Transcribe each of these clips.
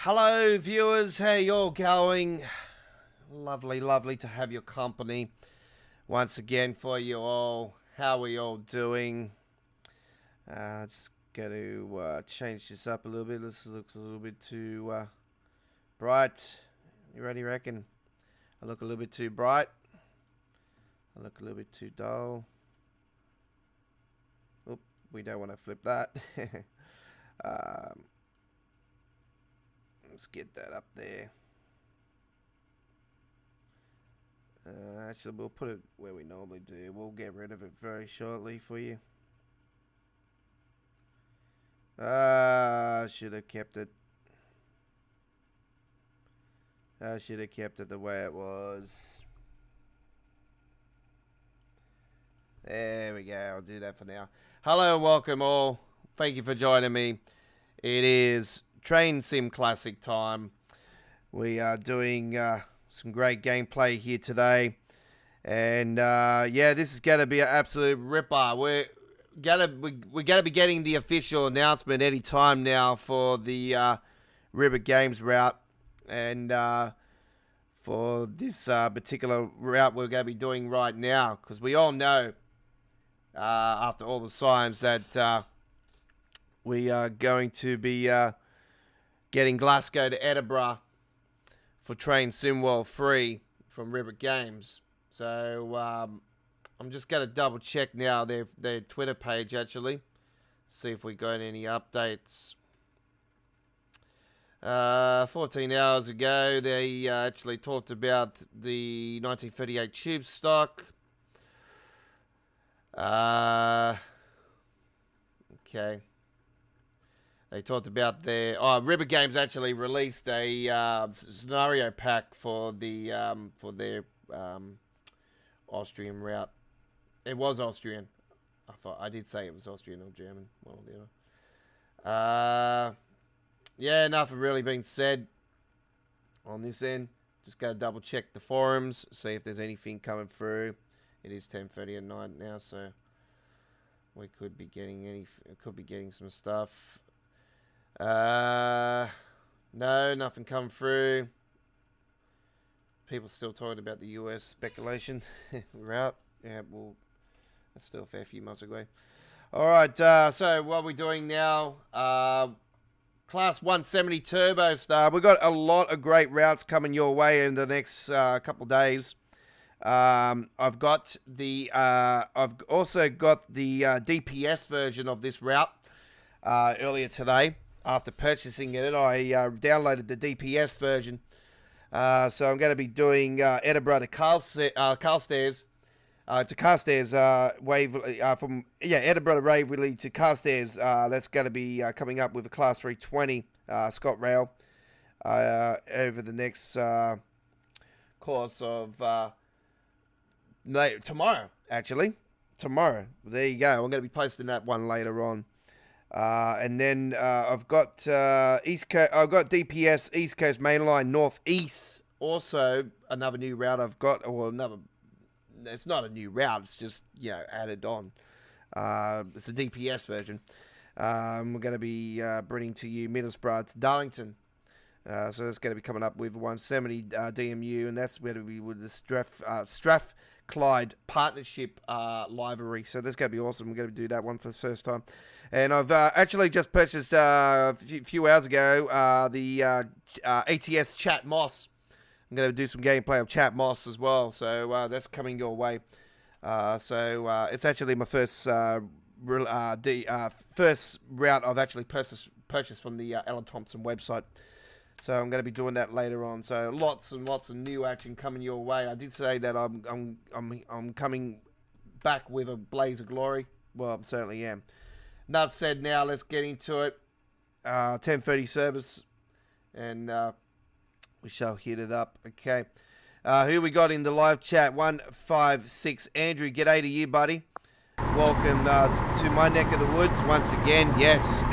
Hello viewers, how you all going? Lovely, lovely to have your company once again for you all. How are you all doing? Just going to change this up a little bit. This looks a little bit too bright. You ready, reckon? I look a little bit too bright. I look a little bit too dull. Oop, we don't want to flip that. Let's get that up there. Actually, we'll put it where we normally do. We'll get rid of it very shortly for you. Should have kept it. I should have kept it the way it was. There we go. I'll do that for now. Hello and welcome all. Thank you for joining me. It is Train Sim Classic time. We are doing some great gameplay here today. And yeah, this is going to be an absolute ripper. We're gonna be getting the official announcement any time now for the Ribbit Games route. And for this particular route we're going to be doing right now, because we all know after all the signs that we are going to be getting Glasgow to Edinburgh for Train Sim World 3 from Ribbit Games. So I'm just going to double check now their Twitter page actually, see if we got any updates. 14 hours ago, they actually talked about the 1938 tube stock. Okay. They talked about their... Oh, Ribbit Games actually released a scenario pack for their Austrian route. It was Austrian. I did say it was Austrian or German. One or the other. Yeah, nothing really being said on this end. Just got to double check the forums, see if there's anything coming through. It is 10:30 at night now, so we could be getting some stuff. No, nothing come through. People still talking about the US speculation route. Yeah, well, that's still a fair few months away. All right, so what we're doing now, Class 170 Turbo Star. We've got a lot of great routes coming your way in the next couple days. I've also got the DPS version of this route earlier today. After purchasing it, I downloaded the DPS version. So I'm going to be doing Edinburgh to Carstairs. Waverley, Edinburgh to Waverley to Carstairs. That's going to be coming up with a Class 320 Scotrail over the next course of tomorrow. Actually, tomorrow. There you go. I'm going to be posting that one later on. And then I've got East Coast. I've got DPS East Coast Mainline Northeast. Also, another new route I've got. Well, another. It's not a new route. It's just added on. It's a DPS version. We're going to be bringing to you Middlesbrough to Darlington. So it's going to be coming up with 170 DMU, and that's where we with the Strathclyde partnership library. So that's going to be awesome. We're going to do that one for the first time. And I've actually just purchased a few hours ago the ATS Chat Moss. I'm going to do some gameplay of Chat Moss as well. So that's coming your way. So it's actually my first first route I've actually purchased from the Ellen Thompson website. So I'm going to be doing that later on. So lots and lots of new action coming your way. I did say that I'm coming back with a blaze of glory. Well, I certainly am. Enough said now. Let's get into it. 10:30 service, and we shall hit it up. Okay. Who we got in the live chat? 156 Andrew. G'day to you, buddy. Welcome to my neck of the woods once again. Yes.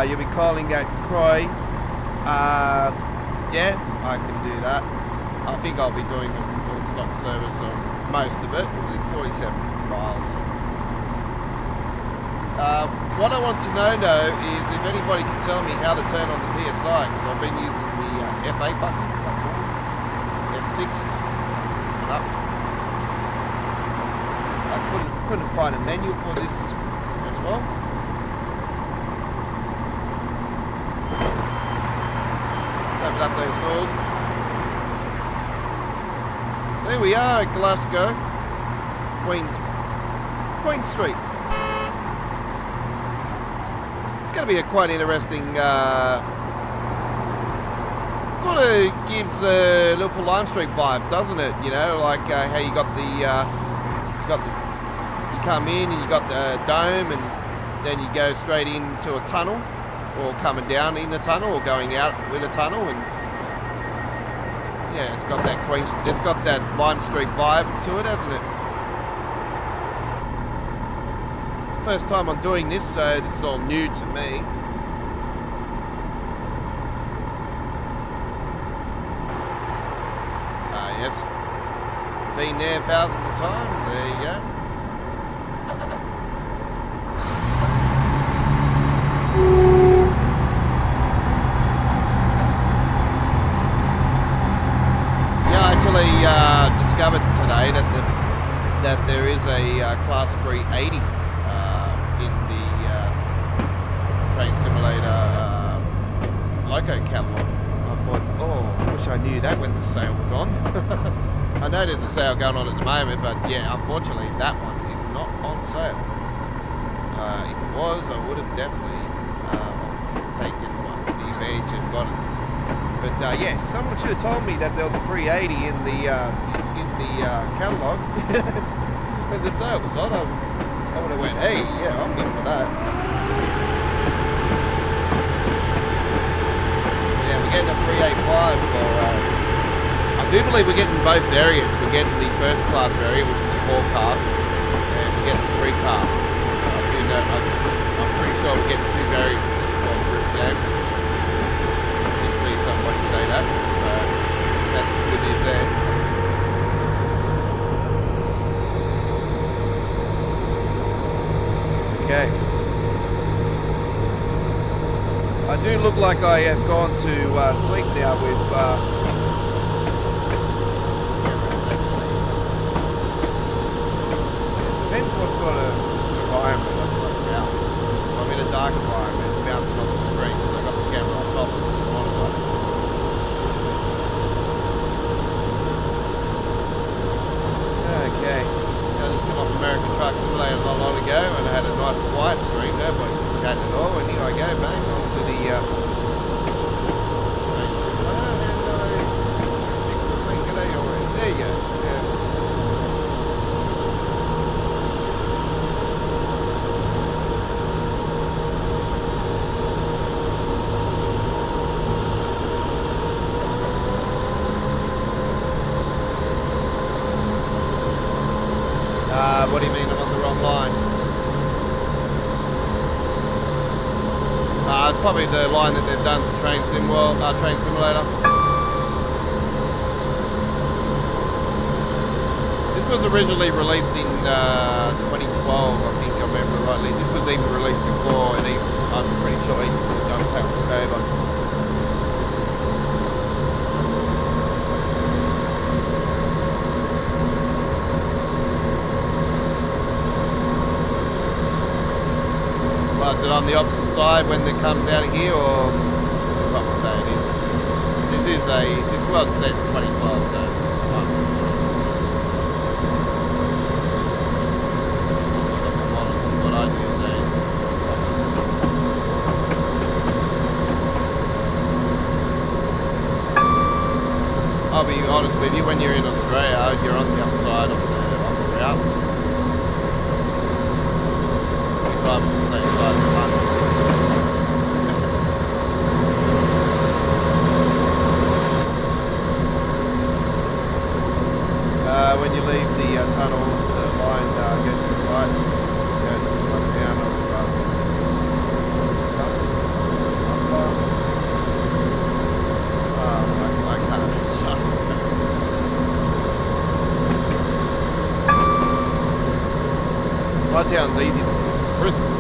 You'll be calling at Croy. Yeah, I can do that. I think I'll be doing a non-stop service on most of it. It's 47 miles. What I want to know though is if anybody can tell me how to turn on the PSI, because I've been using the F8 button, F6, up. I couldn't find a menu for this as well. Let's open up those doors. There we are at Glasgow, Queen Street. It's going to be a quite interesting, sort of gives Liverpool Lime Street vibes, doesn't it? You know, like how you got the, you come in and you got the dome, and then you go straight into a tunnel, or coming down in a tunnel, or going out in a tunnel, and yeah, it's got that it's got that Lime Street vibe to it, hasn't it? It's the first time I'm doing this, so this is all new to me. Yes, been there thousands of times. There you go. Discovered today that there is a Class 380 in the Train Simulator Loco catalog. I thought, oh, I wish I knew that when the sale was on. I know there's a sale going on at the moment, but yeah, unfortunately that one is not on sale. If it was, I would have definitely taken the advantage and got it. But yeah, someone should have told me that there was a 380 in the catalogue when the sale was on. I would have went, hey, yeah, I'm in for that. Yeah, we're getting a 385 for. I do believe we're getting both variants. We're getting the first class variant, which is a 4-car, and we're getting a 3-car. I do know. I'm pretty sure we're getting 2 variants on group games. See somebody say that, so that's good news there. Okay, I do look like I have gone to sleep now with depends what sort of environment I'm working out. If I'm in a dark environment, it's bouncing off the screen because I've got the camera on top of it. Okay, I just come off American Truck Simulator not long ago, and I had a nice quiet screen, nobody chatting at all, and here I go, bang, onto the train simulator, and people saying g'day already. There you go. Yeah, that's it. What do you mean I'm on the wrong line? It's probably the line that they've done for Train Simulator. This was originally released in 2012, I think I remember rightly. This was even released before, and I'm pretty sure even before Dumbtail took over. Is it on the opposite side when it comes out of here, or what am I saying here? This was set in 2012, so I'm not sure what I do say. I'll be honest with you, when you're in Australia, you're on the other side of the routes. On the same side of the line. When you leave the tunnel, the line goes to the right, goes to the town of I can't shut my town's easy. Brisbane.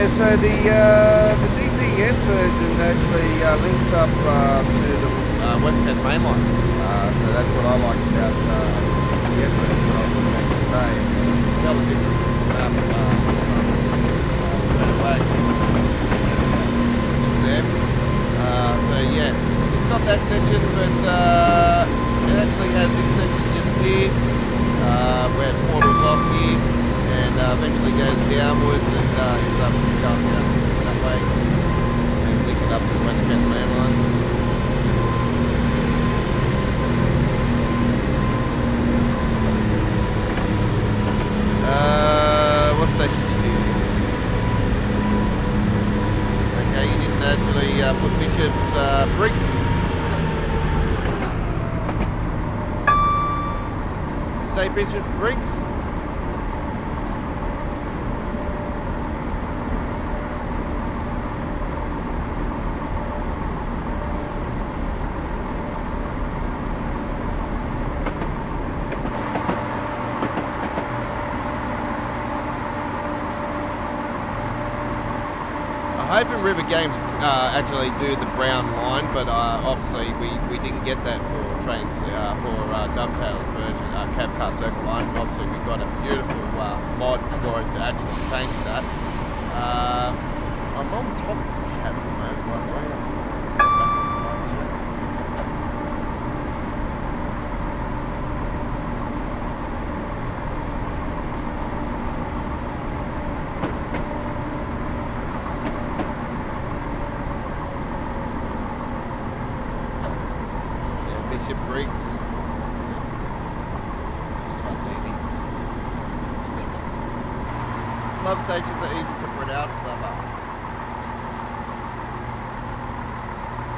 So the DPS version actually links up to the West Coast mainline. So that's what I like about the DPS version I was looking at today. You can tell the difference straight away. Just there. So yeah, it's got that section, but it actually has this section just here where it portals off here. And eventually goes downwards and ends up going down that way and link it up to the West Coast mainline. What station did you do? Okay, you didn't actually put Bishop's bricks. Say Bishop's bricks? Open River Games actually do the brown line, but obviously we didn't get that for trains for Dovetail's version, Cab Car Circle Line. Obviously we've got a beautiful mod for it to actually change that. I'm on top of the chat at the moment, by the way. Stations are easy to put out some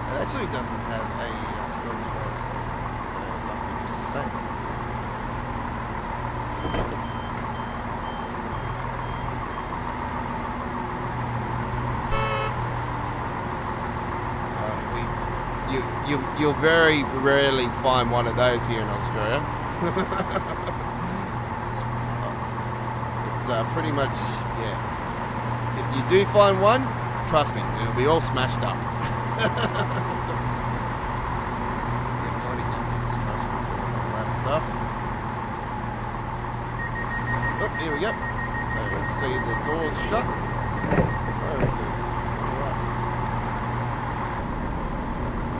it actually doesn't have a Scottish website, so it must be just the same. You'll very rarely find one of those here in Australia. It's pretty much, yeah. If you do find one, trust me, it'll be all smashed up. Trust me, all that stuff. Oh, here we go. So we'll see the doors shut.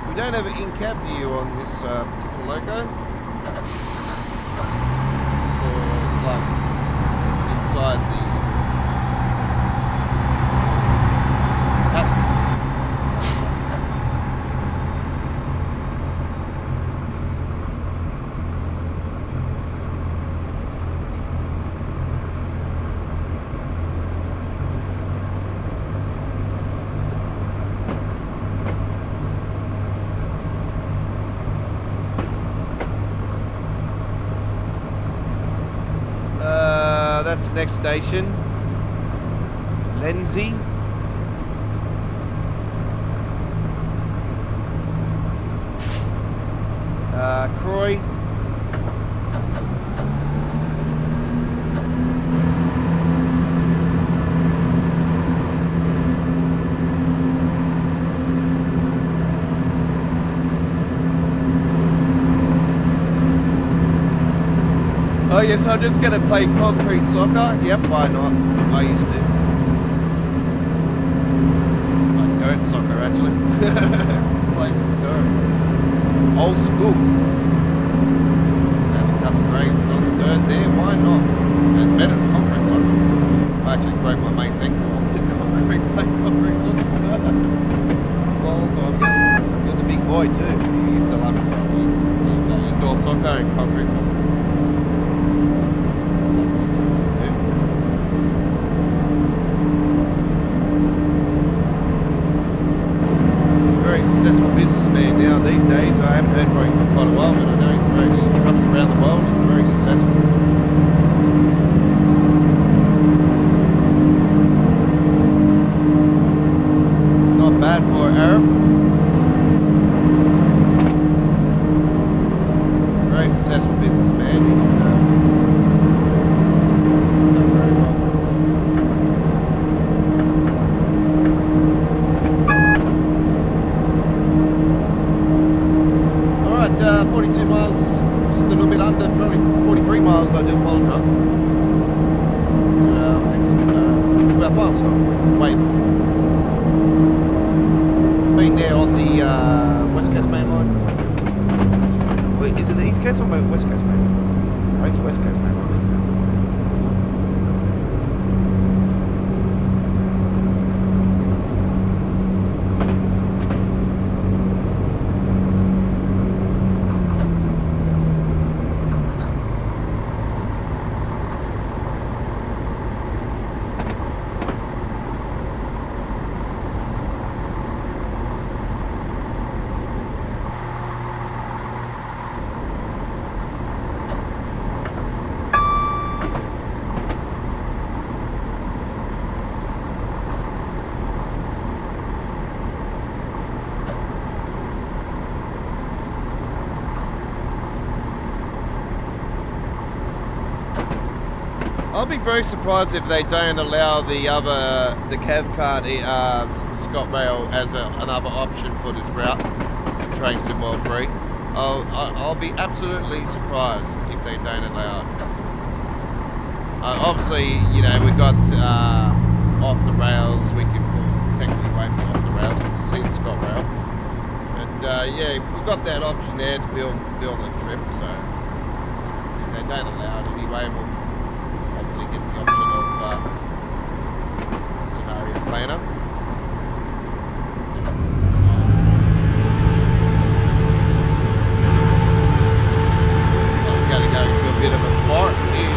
We don't have an in-cab view on this particular loco. So, like, inside the passenger. that's the next station. Lindsay. Croy. Oh yes, I'm just going to play concrete soccer. Yep, why not? I used to. It's like dirt soccer actually. Play some dirt. Old school. So the cousin Grace is on the dirt there, why not? It's better than concrete soccer. I actually broke my mate's ankle on the concrete soccer. Long time ago. He was a big boy too. He used to love his soccer. He's indoor soccer and concrete soccer. Successful businessman now these days. I haven't heard from him for quite a while, but I know he's traveling around the world. He's very successful. Not bad for an Arab. Very successful businessman. He's done very well for himself. 42 miles, just a little bit under, 43 miles, I do apologise. To our final stop, Waverley. Been there on the West Coast main line. Wait, is it the East Coast or West Coast main line? I think it's West Coast main line, isn't it? I'll be very surprised if they don't allow the Cav card Scotrail as another option for this route, Train Sim World 3. I'll be absolutely surprised if they don't allow it. Obviously, you know, we've got off the rails. We can technically won't be off the rails because it's Scotrail. But yeah, we've got that option there to build the trip. So if they don't allow it anyway, we'll get the option of scenario planner. So we're going to go to a bit of a forest here.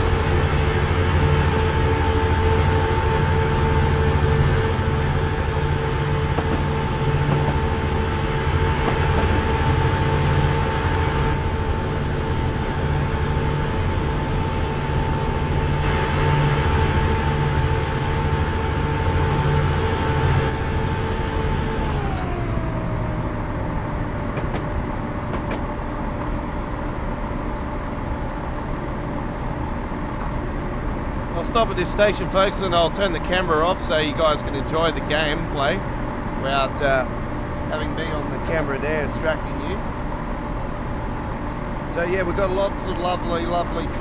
Stop at this station, folks, and I'll turn the camera off so you guys can enjoy the gameplay without having me on the camera there distracting you. So yeah, we've got lots of lovely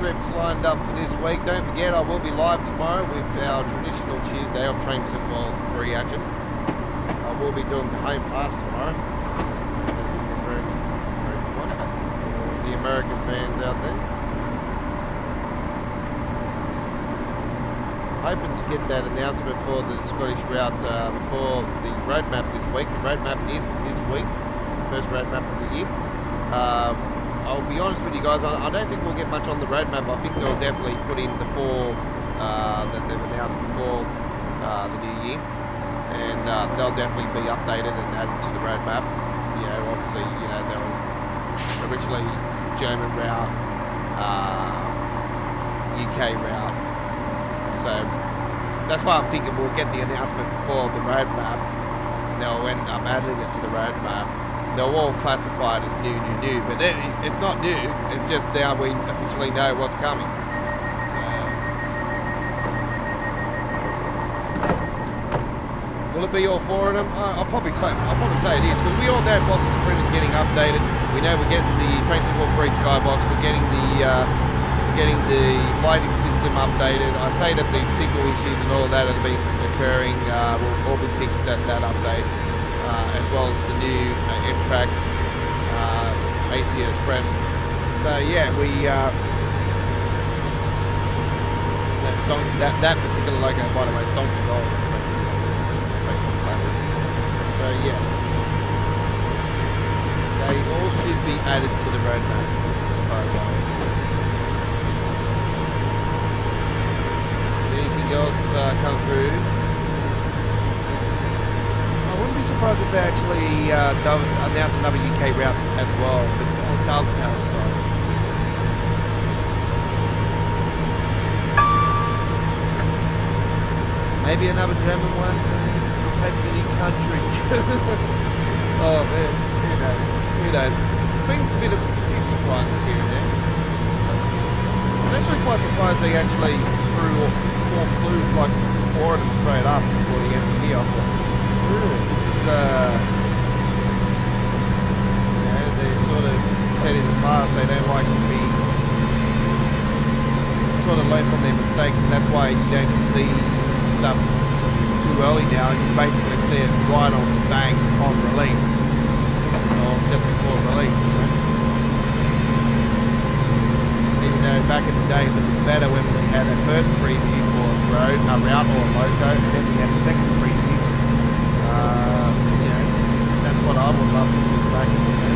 trips lined up for this week. Don't forget, I will be live tomorrow with our traditional Tuesday of Train Sim World 3 action. I will be doing the home pass tomorrow. That's a very good one for the American fans out there. Hoping to get that announcement for the Scottish route before the roadmap this week. The roadmap is this week, first roadmap of the year. I'll be honest with you guys, I don't think we'll get much on the roadmap. I think they'll definitely put in the 4 that they've announced before the new year, and they'll definitely be updated and added to the roadmap. You know, obviously, you know, they'll originally German route, UK route, So that's why I'm thinking we'll get the announcement before the roadmap. They'll end up adding it to the roadmap. They'll all classify it as new, but it's not new. It's just now we officially know what's coming. Will it be all four of them? I'll probably say it is, because we all know Boston Sprint is getting updated. We know we're getting the Train Sim 3 Skybox. We're getting the lighting system updated. I say that the signal issues and all of that have been occurring will all be fixed at that update, as well as the new M-Track ASUS Express. So yeah, we that particular logo, by the way, is Donkey's old. So yeah, they all should be added to the roadmap as far as I know. If anything else comes through, I wouldn't be surprised if they actually announce another UK route as well, but on Dovetail side. Maybe another German one. Maybe a new country. Oh man, who knows? Who knows? It's been a few surprises here and there. I was actually quite surprised they actually threw like four of them straight up before the end of the year. I thought, this is you know, they sort of said in the past they don't like to be sort of learn from their mistakes, and that's why you don't see stuff too early now, and you basically see it right on bang on release, or just before release, you know? Even though back in the days it was better when we had a first preview for a route or a loco, and then we had a second preview. You know, that's what I would love to see back in the day.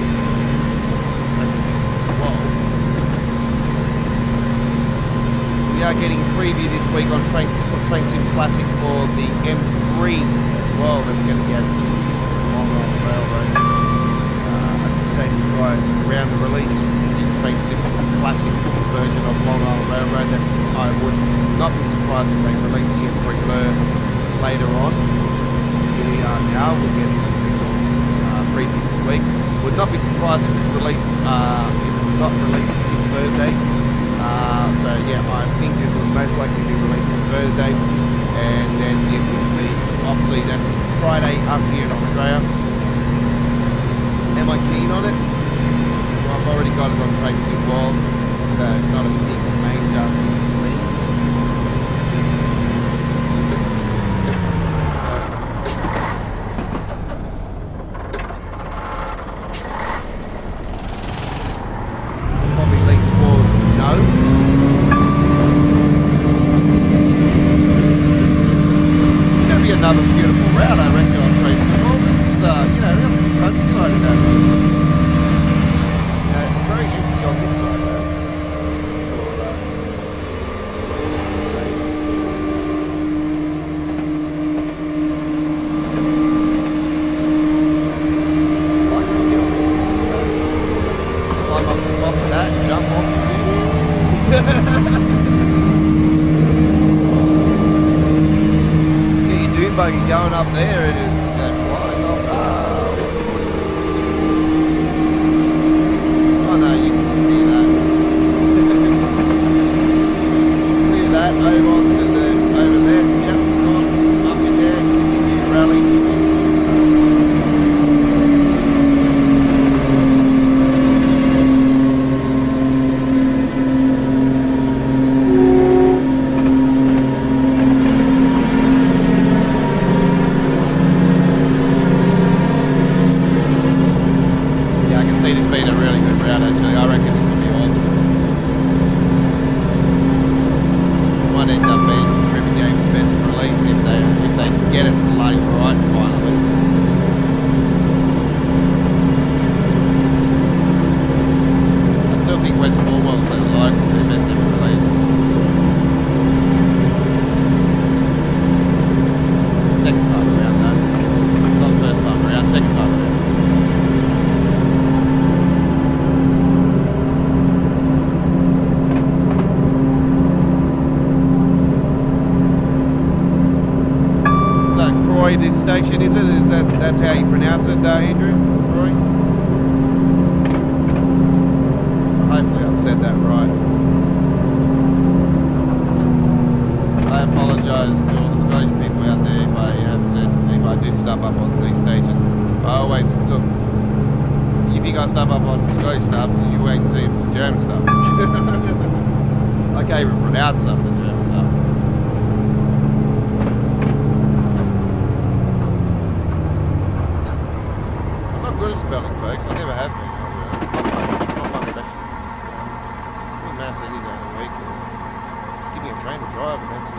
We are getting a preview this week on Train Sim Classic for the M3 as well. That's going to be added to Long Island Railroad. I can say to you guys, around the release of the Train Sim Classic version of Long Island Railroad, that I would not be surprised if they release the M3 Blur later on. Here we are now. We're getting an official preview this week. Would not be surprised if it's released. If it's not released this Thursday. So yeah, I think it will most likely be released this Thursday, and then it will be, obviously that's Friday, us here in Australia. Am I keen on it? Well, I've already got it on Train Sim World, so it's not a big major thing for me. I'll probably lean towards no. Another beautiful route, I reckon, on Train Sim. Well, this is, you know, we have the countryside in that. This is, you know, very empty on this side, though. Climb up the top of that, jump off the view. Buggy going up there, it is flying off. Oh no, you can clear that. Clear that over onto the over there. Yep, on up in there, continue rally. Roy, this station, is it? That's how you pronounce it, Andrew? Roy? Hopefully I've said that right. I apologise to all the Scottish people out there if I have said, if I do stuff up on these stations. I always, look, if you got stuff up on Scottish stuff, you wait and see the German stuff. I can't even pronounce some of the German stuff. I'm not good at spelling, folks. I never have been. It's not my specialty. I'm maths any day of the week. Just give me a train to drive and that's it.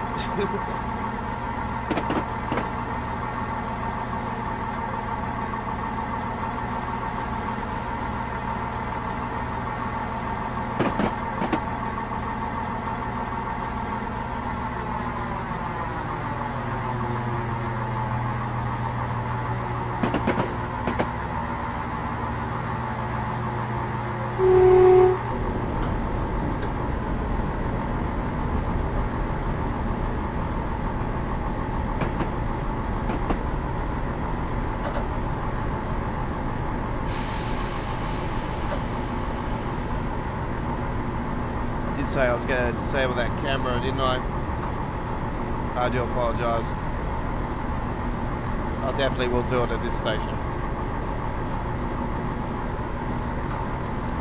Say I was going to disable that camera, didn't I? I do apologise. I definitely will do it at this station.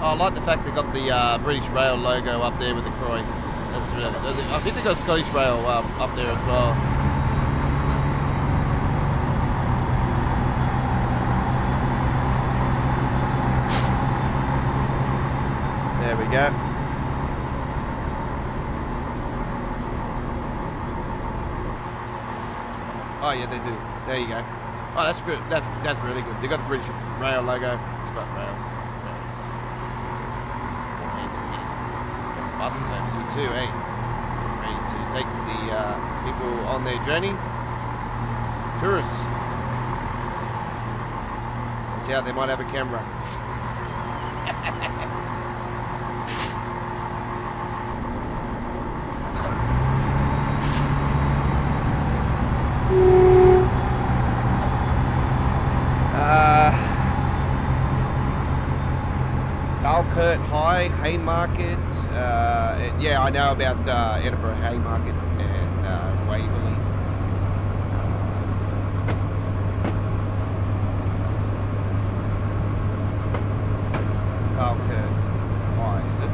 Oh, I like the fact they got the British Rail logo up there with the Croy. That's really, I think they got Scottish Rail up there as well. There we go. Oh yeah, they do. There you go. Oh, that's good. That's really good. They got the British Rail logo. Scotrail. Buses over here too, eh? Ready to take the people on their journey. Tourists. Watch out, they might have a camera. Falkirk High, Haymarket. Yeah, I know about Edinburgh Haymarket and Waverley. Falkirk High, is it?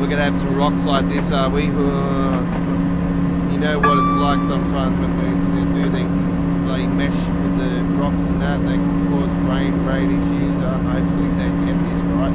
We're gonna have some rocks like this, are we? You know what it's like sometimes when they do these bloody mesh with the rocks and that, they can cause frame rate issues. Hopefully they get this right.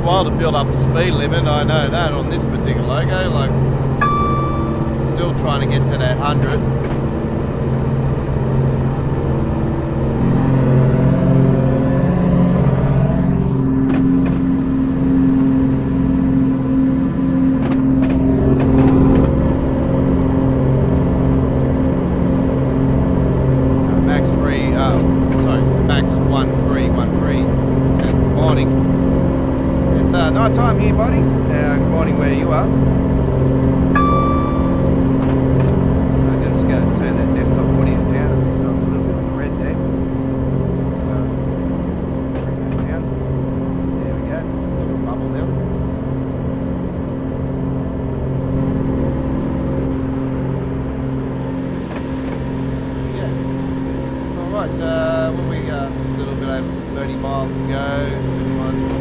while to build up the speed limit. I know that on this particular logo. Like, still trying to get to that 100. Time here, buddy. Good morning where you are. I'm just going to turn that desktop audio down so I'm a little bit on the red there. Let's bring that down. There we go. It's a little bubble now. Yeah. Alright, what we got? Just a little bit over 30 miles to go. 31.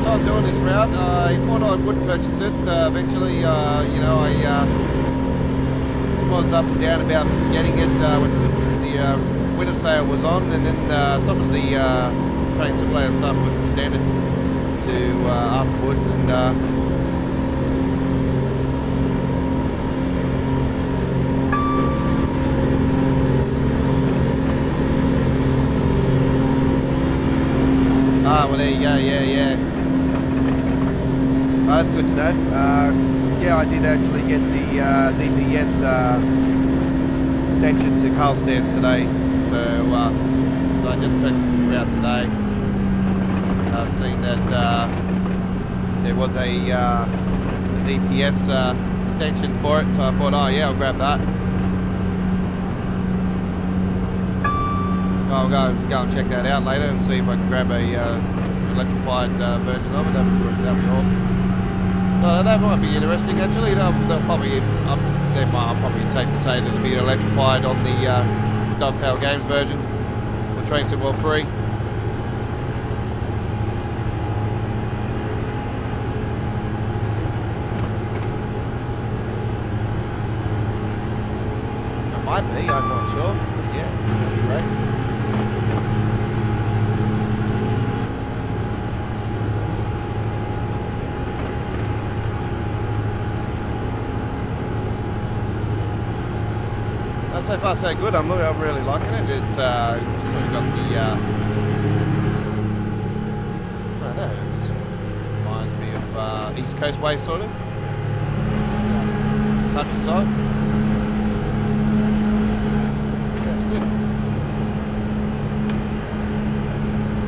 I'm doing this route. I thought I would purchase it. Eventually, you know, I was up and down about getting it when the winter sale was on, and then some of the train simulator stuff was extended to afterwards, and well, there you go. Yeah. Oh, that's good to know. Yeah, I did actually get the DPS extension to Carlstairs today, so I just purchased this route today. I've seen that there was a DPS extension for it, so I thought, oh yeah, I'll grab that. I'll go and check that out later and see if I can grab a electrified version of it. That'd be awesome. That might be interesting actually. They'll probably safe to say that it'll be electrified on the Dovetail Games version for Train Sim World 3. It might be, I'm not sure. But yeah, that'd be great. So far so good. I'm really liking it. It's sort of got the that reminds me of East Coast Way sort of countryside. That's good.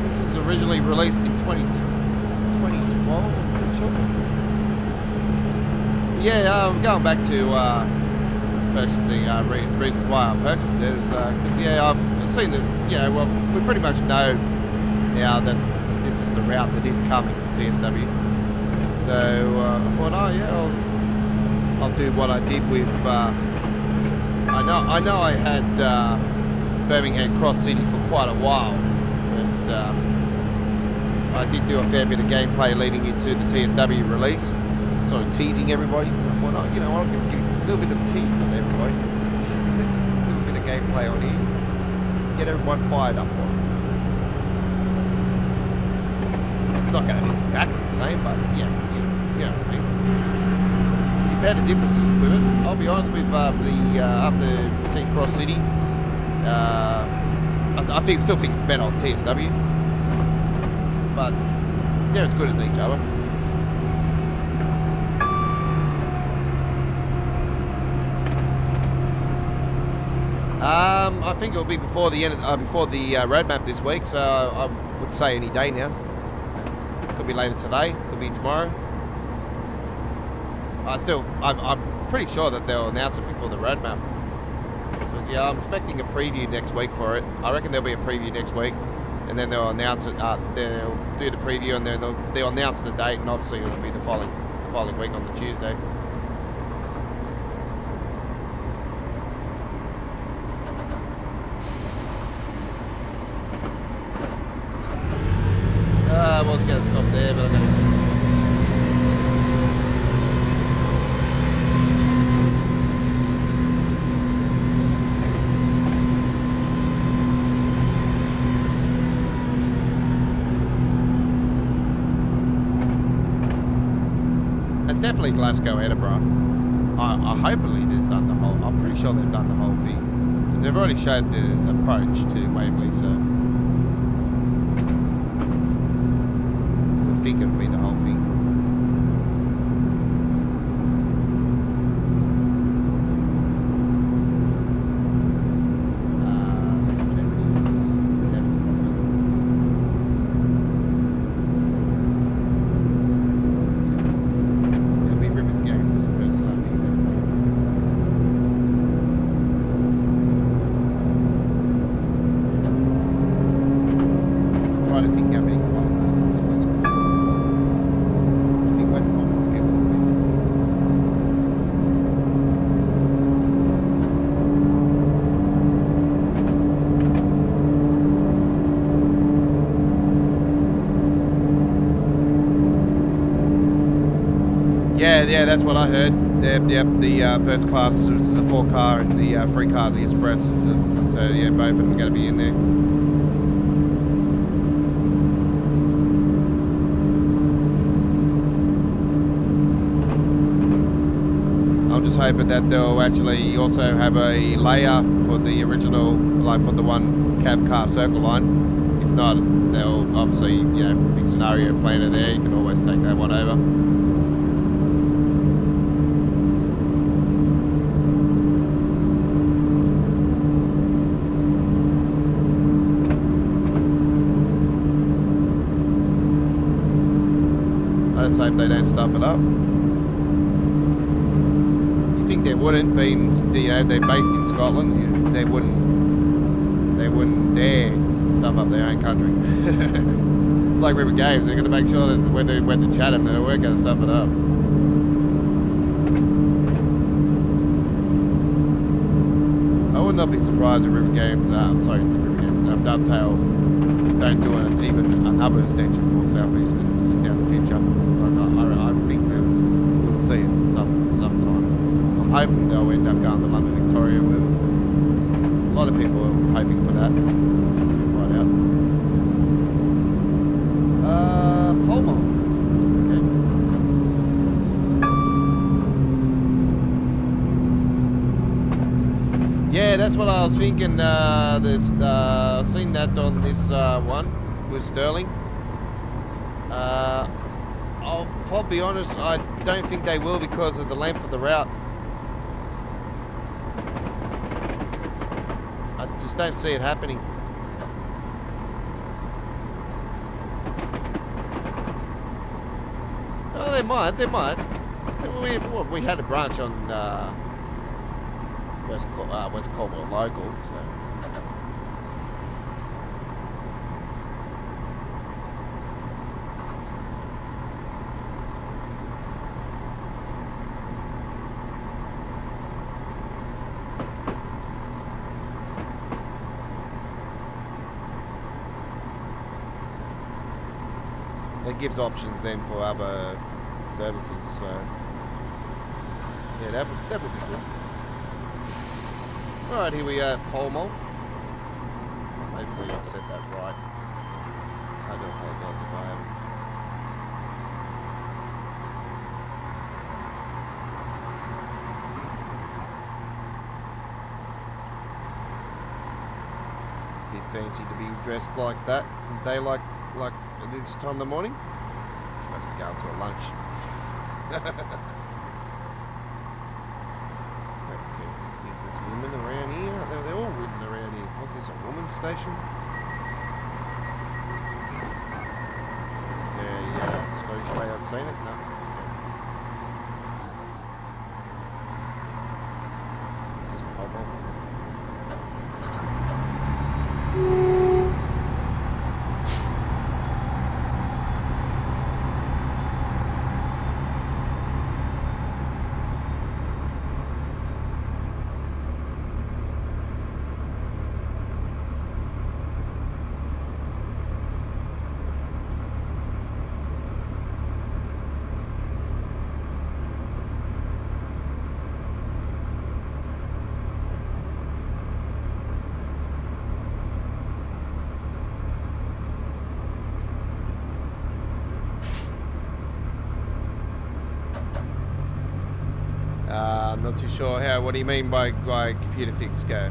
This was originally released in 2012, I'm pretty sure. Yeah, I'm going back to purchasing reasons why I purchased it is because yeah, I've seen that, you know, well, we pretty much know now that this is the route that is coming for TSW, so I thought, oh yeah, I'll do what I did with I know I had Birmingham Cross City for quite a while, but I did do a fair bit of gameplay leading into the TSW release, sort of teasing everybody. I thought, oh, you know what, I'm going to give a little bit of tease on everybody, a little bit of gameplay on here, get everyone fired up for it. It's not going to be exactly the same, but yeah, you know what I mean. You better differences with it. I'll be honest with after seeing Cross City, I still think it's better on TSW, but they're as good as each other. I think it'll be before the end, before the roadmap this week. So I would say any day now. Could be later today. Could be tomorrow. I'm pretty sure that they'll announce it before the roadmap. So yeah, I'm expecting a preview next week for it. I reckon there'll be a preview next week, and then they'll announce it. They'll do the preview, and then they'll announce the date, and obviously it'll be the following week on the Tuesday. I was going to stop there, but I don't. definitely Glasgow, Edinburgh. I hopefully they've done the whole. I'm pretty sure they've done the whole thing because they've already showed the approach to Waverley, so I think it'll be the whole thing. Yeah, that's what I heard. Yep, the first class was the 4 car and the 3 car, the Express. So yeah, both of them are going to be in there. I'm just hoping that they'll actually also have a layer for the original, like for the one cab car circle line. If not, they'll obviously, you know, be scenario planner there. You can always take that one over. Let's hope they don't stuff it up. You think they wouldn't, being, you know, they're based in Scotland, they wouldn't dare stuff up their own country. It's like River Games, they're going to make sure that when they went to Chatham, they weren't going to stuff it up. I would not be surprised if River Games, Dovetail don't do even another extension for South East down the future. I think we'll see it sometime. I'm hoping they'll end up going to London Victoria. A lot of people are hoping for that. So we'll find out. Polmar. Okay. Yeah, that's what I was thinking. There's seen that on this one with Sterling. I'll be honest, I don't think they will because of the length of the route. I just don't see it happening. Oh, they might. We had a branch on West Cornwall local, so. It gives options then for other services, so yeah, that would be good. Alright, here we are at Polmar. Hopefully I've said that right. I do apologise if I haven't. It's a bit fancy to be dressed like that in daylight, like at this time of the morning. Supposed to be going to a lunch. Fancy business women around here. They're all women around here. What's this, a woman's station? Is there a Scottish way I'd seen it? No. Just pop on. Not too sure how. What do you mean by computer fix go?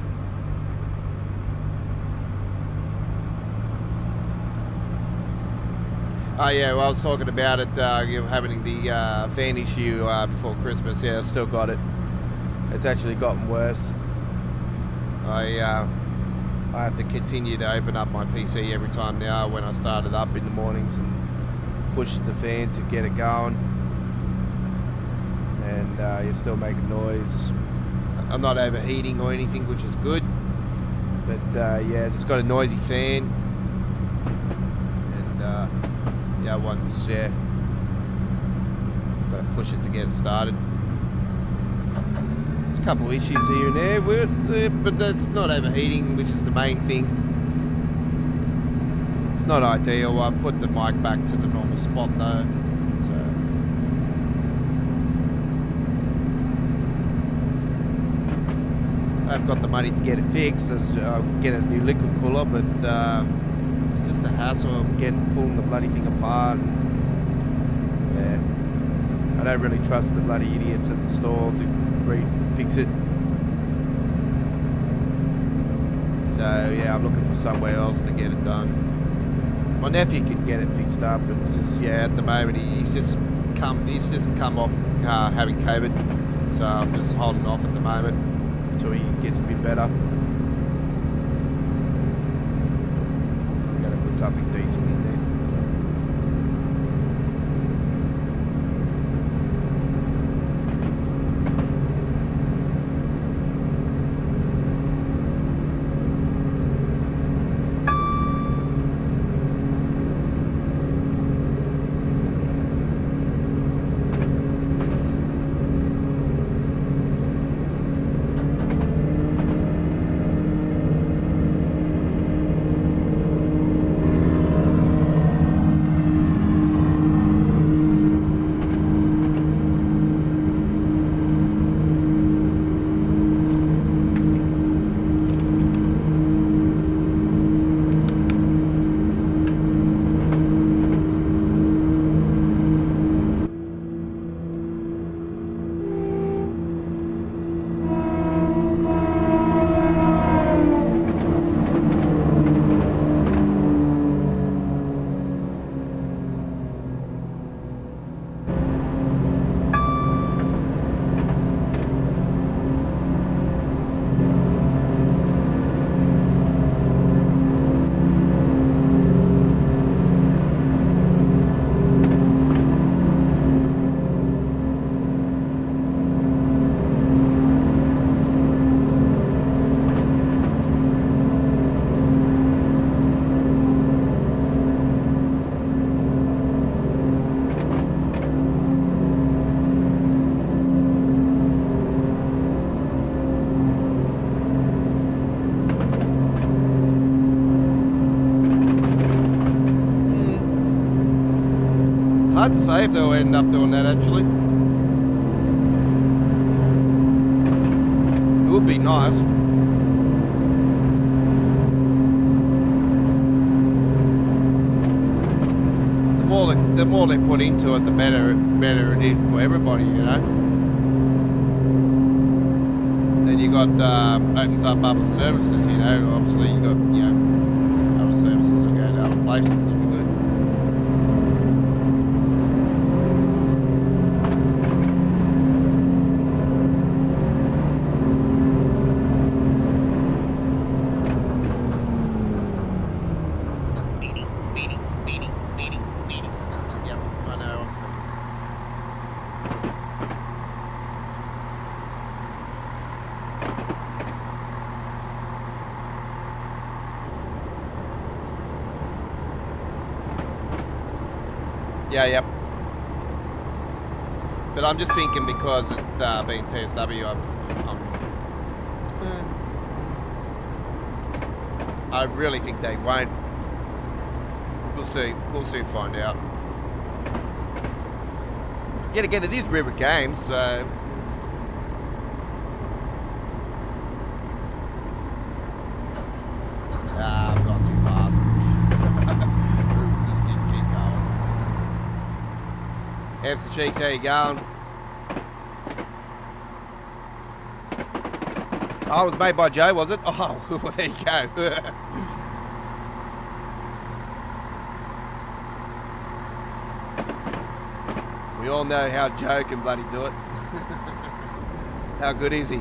Oh yeah, well I was talking about it, having the fan issue before Christmas. Yeah, I still got it. It's actually gotten worse. I have to continue to open up my PC every time now when I start it up in the mornings and push the fan to get it going. And you're still making noise. I'm not overheating or anything, which is good. But yeah, just got a noisy fan. And yeah, once, yeah, got to push it to get it started. There's a couple of issues here and there, but that's not overheating, which is the main thing. It's not ideal. I've put the mic back to the normal spot though. I've got the money to get it fixed. I'll get a new liquid cooler, but it's just a hassle of pulling the bloody thing apart. Yeah, I don't really trust the bloody idiots at the store to fix it. So yeah, I'm looking for somewhere else to get it done. My nephew can get it fixed up. It's just, yeah, at the moment he's just come off having COVID, so I'm just holding off at the moment until he gets a bit better. I'm gonna put something decent in there. Hard to say if they'll end up doing that actually. It would be nice. The more they put into it, the better it is for everybody, you know. Then you got opens up other services, you know. Obviously you got, you know, other services that go to other places. Yeah, yep. But I'm just thinking because it being TSW, I really think they won't. We'll see. We'll soon find out. Yet again, it is River Games, so. I've gone too fast. Just keep going. Hamster Cheeks, how you going? Oh, it was made by Joe, was it? Oh, well, there you go. We all know how Joe can bloody do it. How good is he?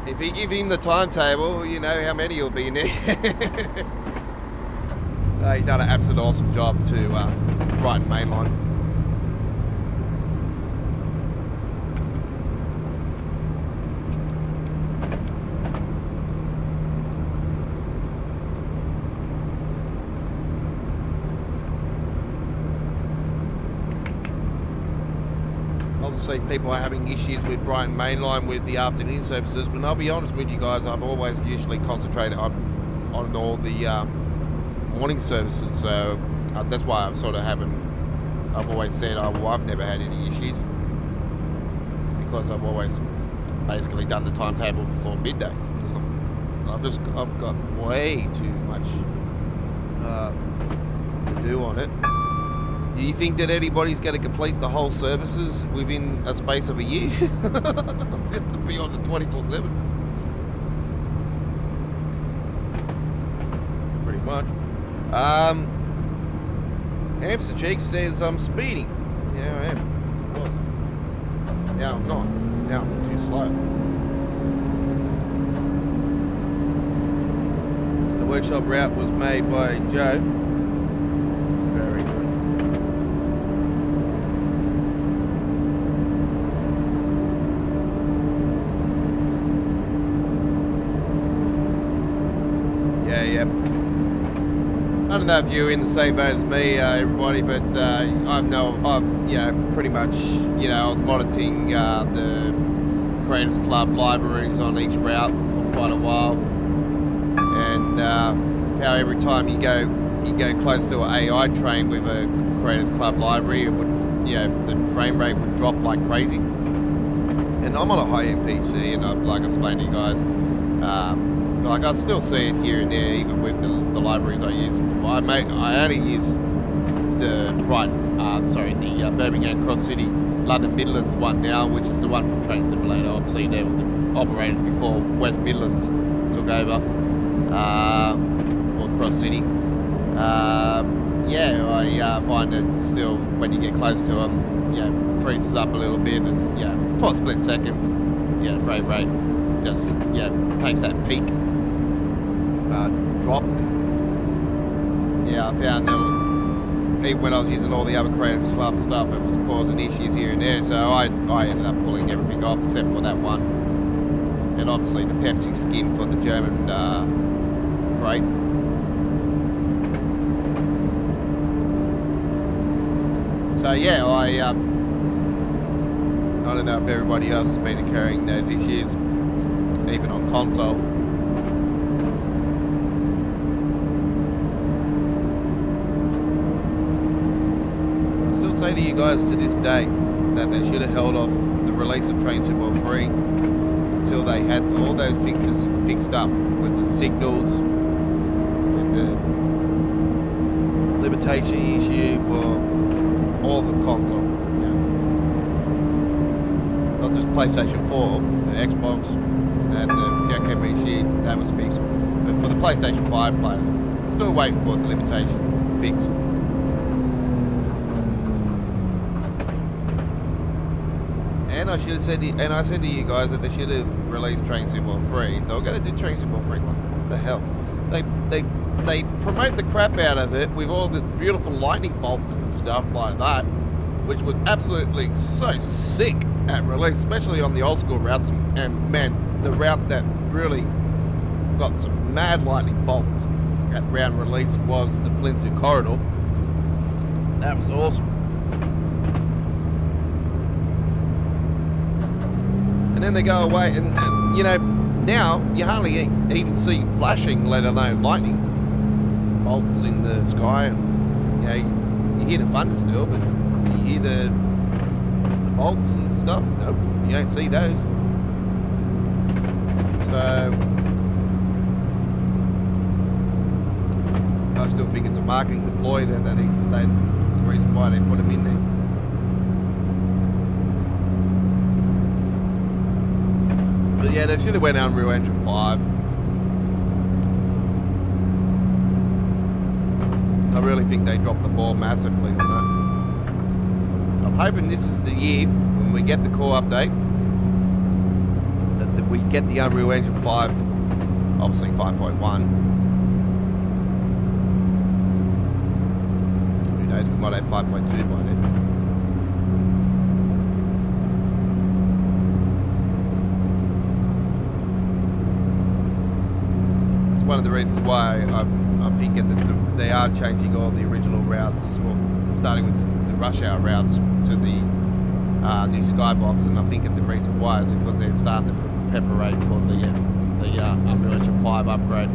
If you give him the timetable, you know how many will be in there. He done an absolute awesome job to Brighton Mainline. Obviously, people are having issues with Brighton Mainline with the afternoon services, but I'll be honest with you guys, I've always usually concentrated on all the morning services, so that's why I've always said, oh, well, I've never had any issues, because I've always basically done the timetable before midday. I've got way too much to do on it. Do you think that anybody's going to complete the whole services within a space of a year? To be on the 24/7. Pretty much. Hamster Cheek says I'm speeding. Yeah, I am. Of course. Now I'm not. Now I'm too slow. So the workshop route was made by Joe. Very good. Yep. I don't know if you're in the same boat as me, everybody, but pretty much, I was monitoring the Creators Club libraries on each route for quite a while, and how every time you go close to an AI train with a Creators Club library, it would, the frame rate would drop like crazy. And I'm on a high-end PC, and like I explained to you guys. Like I still see it here and there, even with the libraries I use. I only use the Birmingham Cross City London Midlands one now, which is the one from Train Simulator. Obviously, they were the operators before West Midlands took over for Cross City. I find it still, when you get close to them, freezes up a little bit, and for a split second, frame rate just takes that peak. Drop. I found that even when I was using all the other Creators Club stuff, it was causing issues here and there, so I ended up pulling everything off except for that one, and obviously the Pepsi skin for the German freight. So I don't know if everybody else has been incurring those issues, even on console. Say to you guys to this day that they should have held off the release of Train Sim World 3 until they had all those fixes fixed up with the signals and the limitation issue for all the console. Not just PlayStation 4, the Xbox and the KKPC, that was fixed. But for the PlayStation 5 players, still waiting for the limitation fix. And I should have said, I said to you guys that they should have released Train Sim World 3. If they were going to do Train Sim World 3, what the hell? They promote the crap out of it with all the beautiful lightning bolts and stuff like that, which was absolutely so sick at release, especially on the old school routes. And man, the route that really got some mad lightning bolts at round release was the Blindston Corridor. That was awesome. And then they go away, and now you hardly even see flashing, let alone lightning bolts in the sky. And you hear the thunder still, but you hear the bolts and stuff. Nope, you don't see those. So I still think it's a marketing deploy that the reason why they put them in there. Yeah, they should have went Unreal Engine 5. I really think they dropped the ball massively on that. I'm hoping this is the year when we get the core update, that we get the Unreal Engine 5, obviously 5.1. Who knows, we might have 5.2 by then. That's one of the reasons why I'm thinking that they are changing all the original routes, well, starting with the rush hour routes to the new skybox, and I think the reason why is because they're starting to preparate for the Unreal Engine 5 upgrade.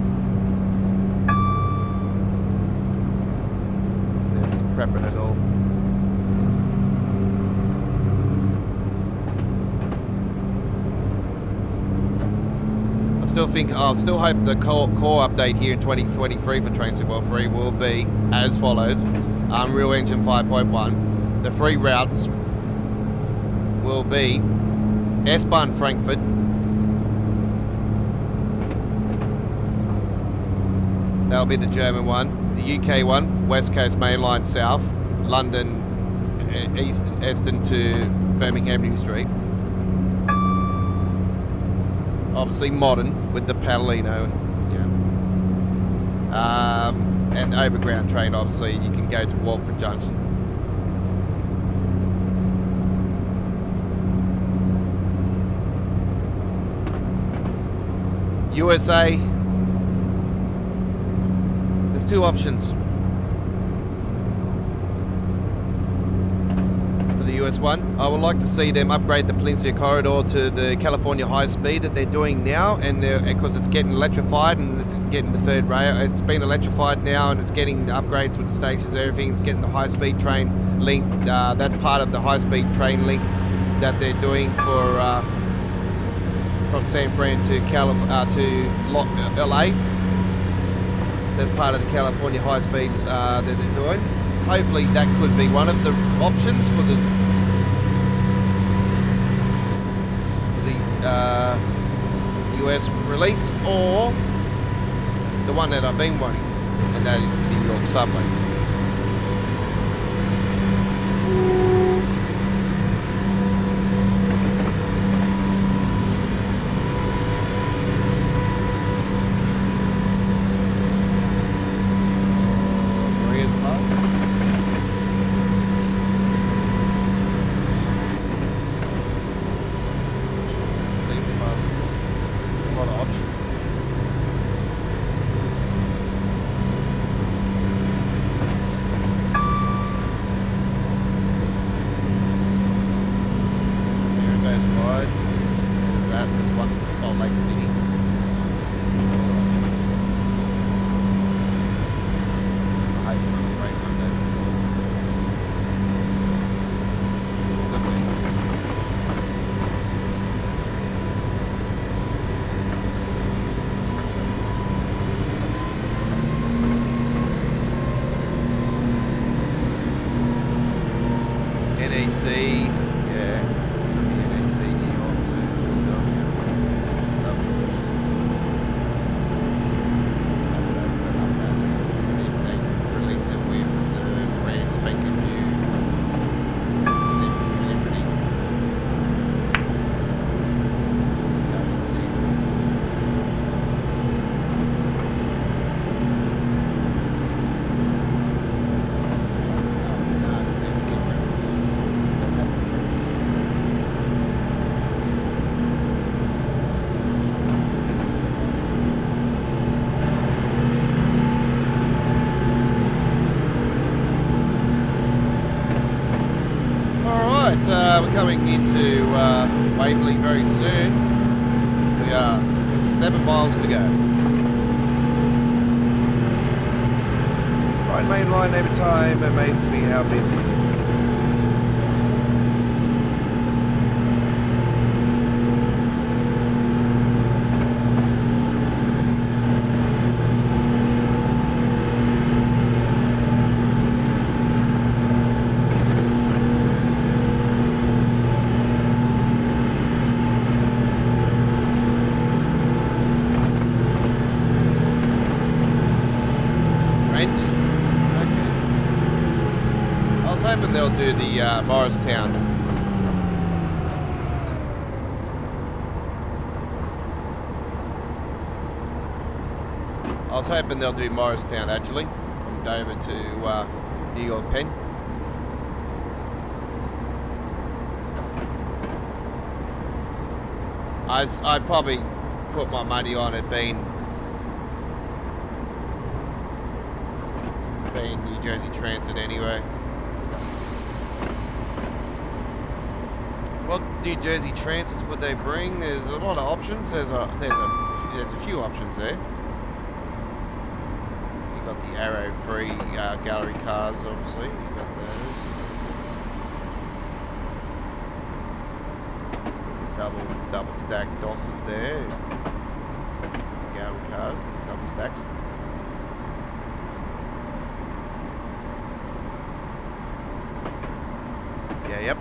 They're just prepping it all. I still hope the core update here in 2023 for Train Sim World 3 will be as follows. Unreal Engine 5.1. The free routes will be S-Bahn Frankfurt, that'll be the German one. The UK one, West Coast Mainline South, London Easton to Birmingham New Street. Obviously modern with the Palino, and overground train. Obviously, you can go to Walford Junction. USA. There's two options for the US one. I would like to see them upgrade the Peninsula Corridor to the California high speed that they're doing now, and because it's getting electrified and it's getting the third rail. It's been electrified now and it's getting the upgrades with the stations and everything. It's getting the high speed train link. That's part of the high speed train link that they're doing for from San Fran to LA. So that's part of the California high speed that they're doing. Hopefully that could be one of the options for the US release, or the one that I've been wanting, and that is the New York subway. We're coming into Waverley very soon. We are 7 miles to go. Right, main line every time amazes me how busy it is. they'll do the Morristown. I was hoping they'll do Morristown actually, from Dover to New York Penn. I'd probably put my money on it being New Jersey Transit anyway. What New Jersey Transits would they bring? There's a lot of options. There's a few options there. You got the Arrow free gallery cars, obviously. You got those. Double stacked DOSes there. Gallery cars, double stacks. Yeah, yep.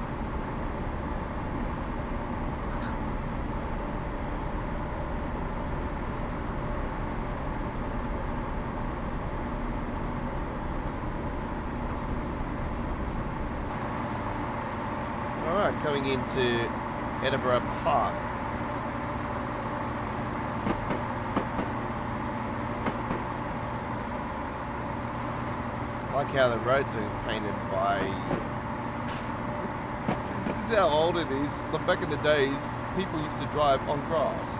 Alright, coming into Edinburgh Park. I like how the roads are painted by... This is how old it is. Back in the days, people used to drive on grass.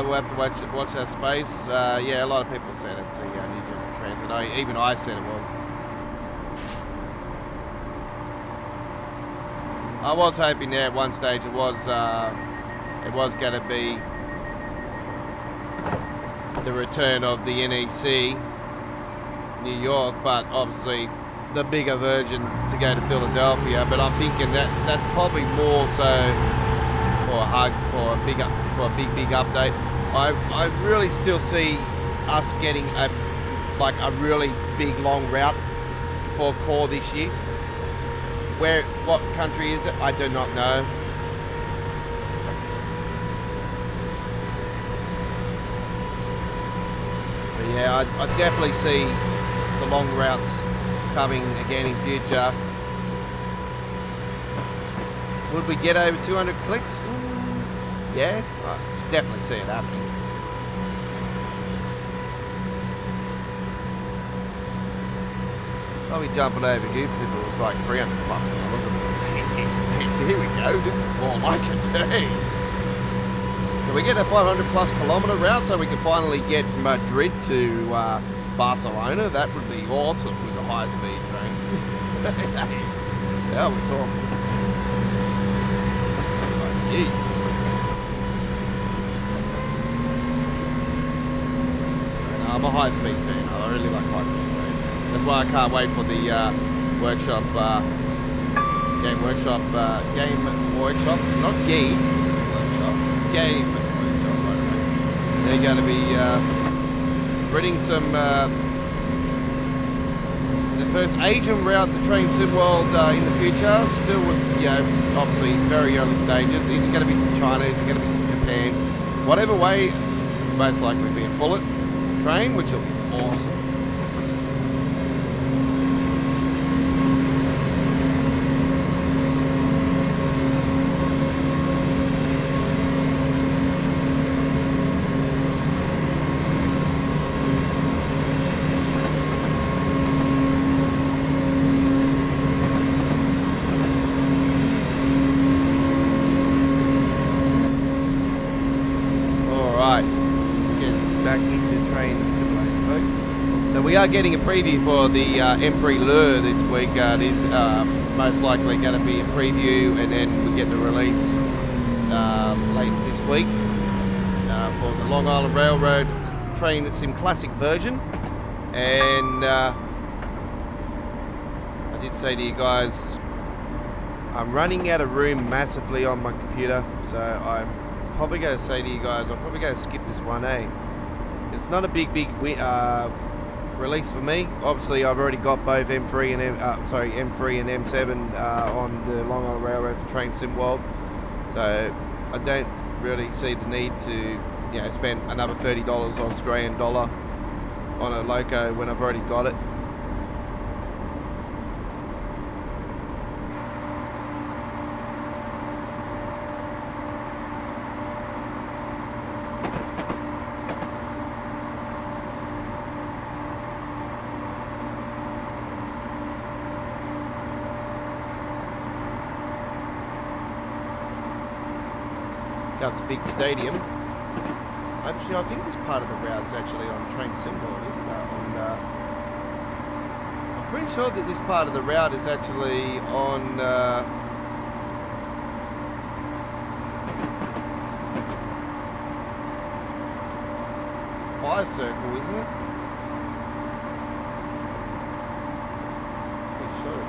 We'll have to watch that space. Yeah, a lot of people said it's the New Jersey Transit. Even I said it was. I was hoping there at one stage it was going to be the return of the NEC New York, but obviously the bigger version to go to Philadelphia. But I'm thinking that's probably more so for a big update. I really still see us getting a really big long route for core this year. What country is it? I do not know. But yeah, I definitely see the long routes coming again in future. Would we get over 200 clicks? Yeah, I definitely see it happening. I'll be jumping over hoops if it was like 300 plus kilometers. Here we go, this is more like it too. Can we get a 500 plus kilometer route so we can finally get Madrid to Barcelona? That would be awesome with a high speed train. Now we're talking. Yeah. I'm a high-speed fan. I really like high-speed trains. That's why I can't wait for the Game Workshop, not Game Workshop, Game Workshop, right? They're going to be bringing some, the first Asian route to Train Sim World in the future. Still, obviously very early stages. Is it going to be from China? Is it going to be from Japan? Whatever way, most likely be a bullet train, which will be awesome. We are getting a preview for the M3 Lure this week. It is most likely going to be a preview, and then we get the release late this week for the Long Island Railroad Train Sim Classic version. And I did say to you guys, I'm running out of room massively on my computer, so I'm probably going to say to you guys, I'm probably going to skip this one, eh? It's not a big release for me. Obviously, I've already got both M3 and M3 and M7 on the Long Island Railroad for Train Sim World, so I don't really see the need to, spend another $30 Australian dollar on a Loco when I've already got it. It's a big stadium. Actually, I think this part of the route is actually on Train Sim World, isn't it? I'm pretty sure that this part of the route is actually on Fire Circle, isn't it? Pretty sure.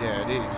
Yeah, it is.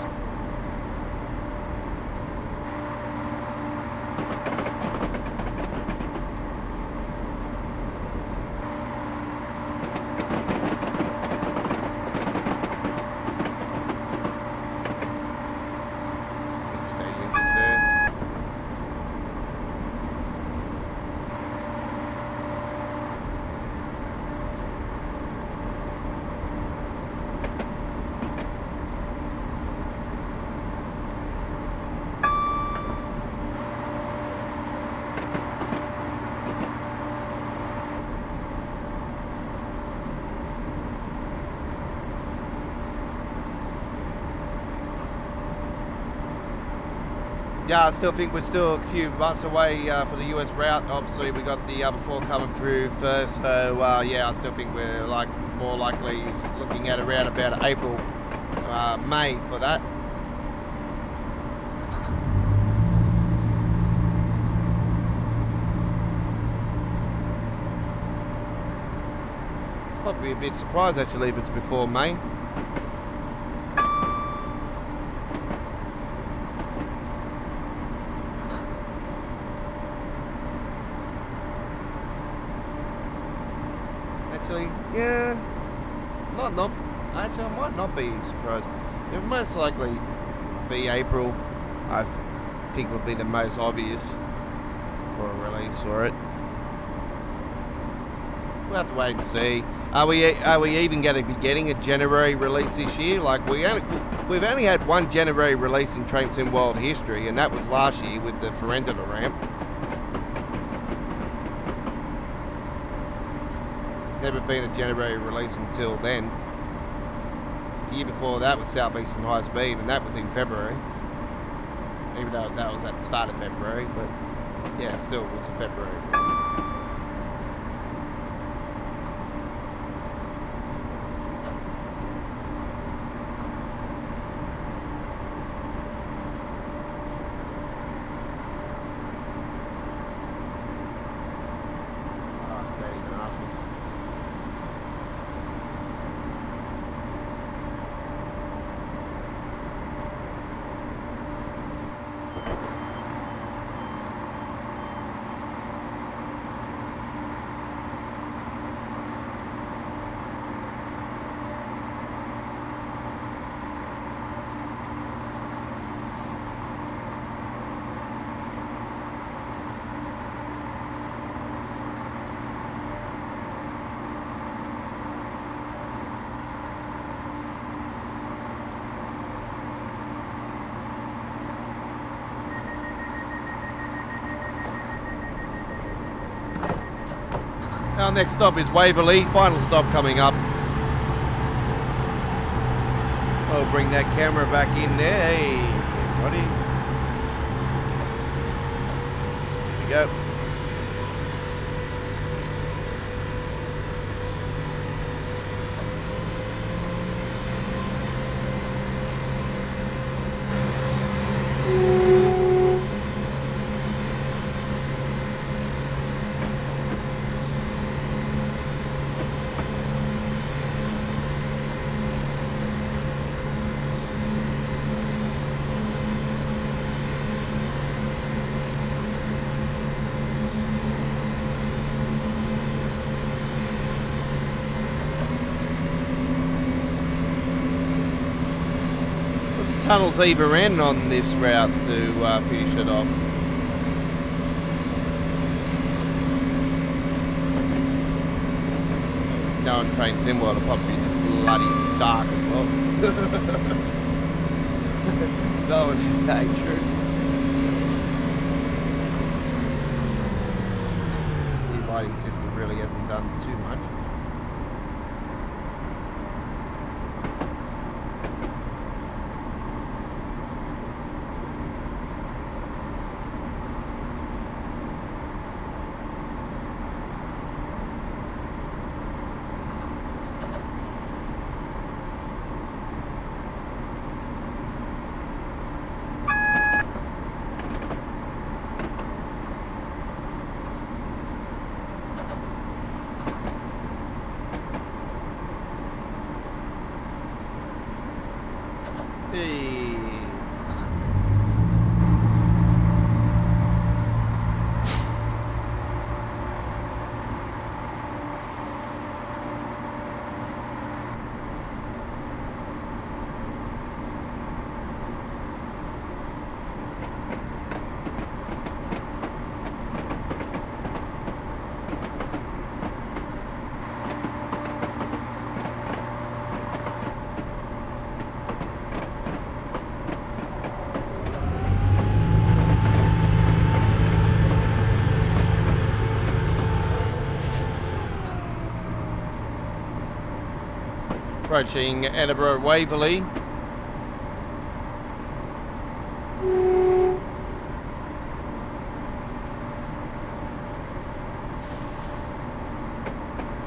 Yeah, I still think we're still a few months away for the US route. Obviously, we got the other four coming through first, so yeah, I still think we're more likely looking at around about April, May for that. I'd be a bit surprised actually if it's before May. Yeah, actually I might not be surprised. It would most likely be April. I think would be the most obvious for a release for it. We'll have to wait and see. Are we even going to be getting a January release this year? Like we've only had one January release in Train Sim World history, and that was last year with the Ferentino ramp. Never been a January release until then. The year before that was Southeastern High Speed, and that was in February. Even though that was at the start of February, but yeah, still it was in February. Our next stop is Waverley, final stop coming up. I'll bring that camera back in there. Hey, buddy. Here we go. tunnels either end on this route to finish it off. Knowing Train Sim World will probably be just bloody dark as well. No, it ain't true. The lighting system really hasn't done too much. Approaching Edinburgh Waverley.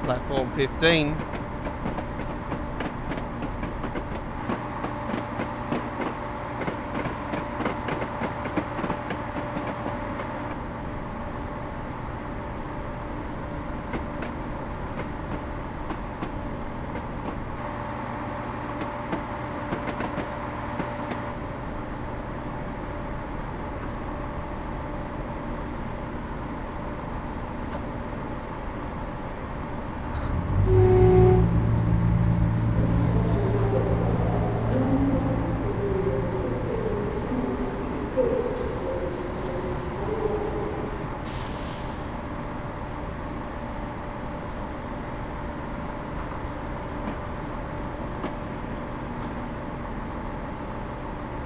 Platform 15.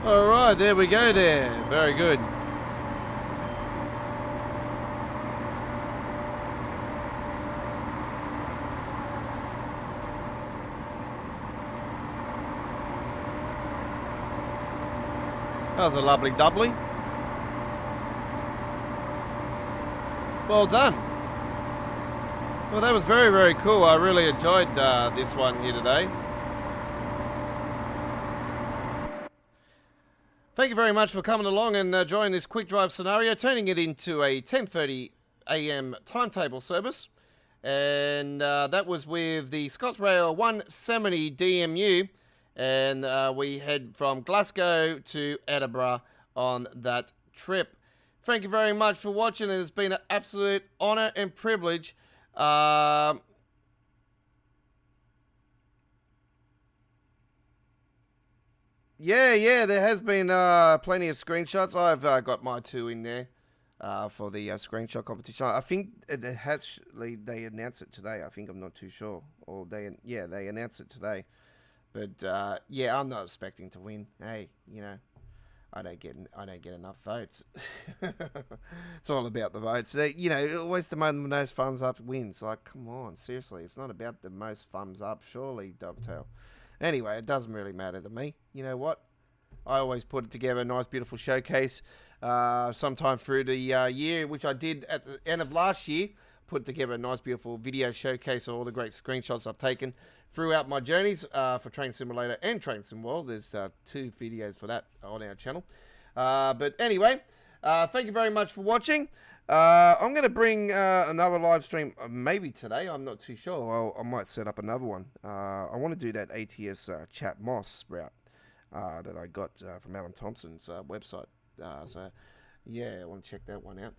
Alright, there we go there. Very good. That was a lovely doubly. Well done. Well, that was very, very cool. I really enjoyed this one here today. Thank you very much for coming along and joining this quick drive scenario, turning it into a 10:30 AM timetable service. And that was with the Scotrail 170 DMU. And we head from Glasgow to Edinburgh on that trip. Thank you very much for watching. It's been an absolute honour and privilege. Yeah, there has been plenty of screenshots. I've got my two in there for the screenshot competition. I think they announced it today. I think, I'm not too sure. Or they announced it today. But yeah, I'm not expecting to win. Hey, you know, I don't get enough votes. It's all about the votes. You know, always the most thumbs up wins. Like, come on, seriously, it's not about the most thumbs up, surely, Dovetail. Anyway, it doesn't really matter to me. You know what? I always put it together a nice, beautiful showcase sometime through the year, which I did at the end of last year. Put together a nice, beautiful video showcase of all the great screenshots I've taken throughout my journeys for Train Simulator and Train Sim World. There's 2 videos for that on our channel. But anyway, thank you very much for watching. I'm going to bring another live stream maybe today. I'm not too sure. I might set up another one. I want to do that ATS chat Moss route that I got from Alan Thompson's website. So yeah, I want to check that one out.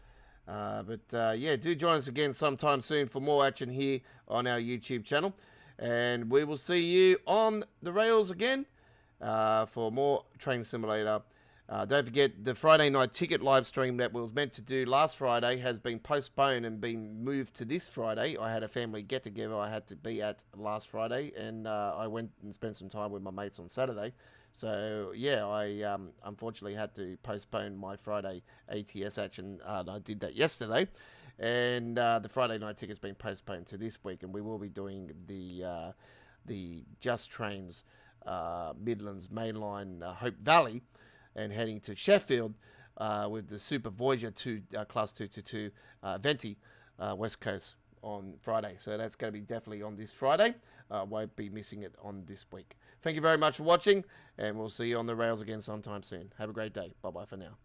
But yeah, do join us again sometime soon for more action here on our YouTube channel. And we will see you on the rails again. for more Train Simulator. Don't forget, the Friday night ticket live stream that we was meant to do last Friday has been postponed and been moved to this Friday. I had a family get-together I had to be at last Friday, and I went and spent some time with my mates on Saturday. So, yeah, I unfortunately had to postpone my Friday ATS action, and I did that yesterday. And the Friday night ticket's been postponed to this week, and we will be doing the Just Trains Midlands Mainline Hope Valley, and heading to Sheffield with the Super Voyager 2 Class 222 Venti West Coast on Friday. So that's going to be definitely on this Friday. Won't be missing it on this week. Thank you very much for watching, and we'll see you on the rails again sometime soon. Have a great day. Bye-bye for now.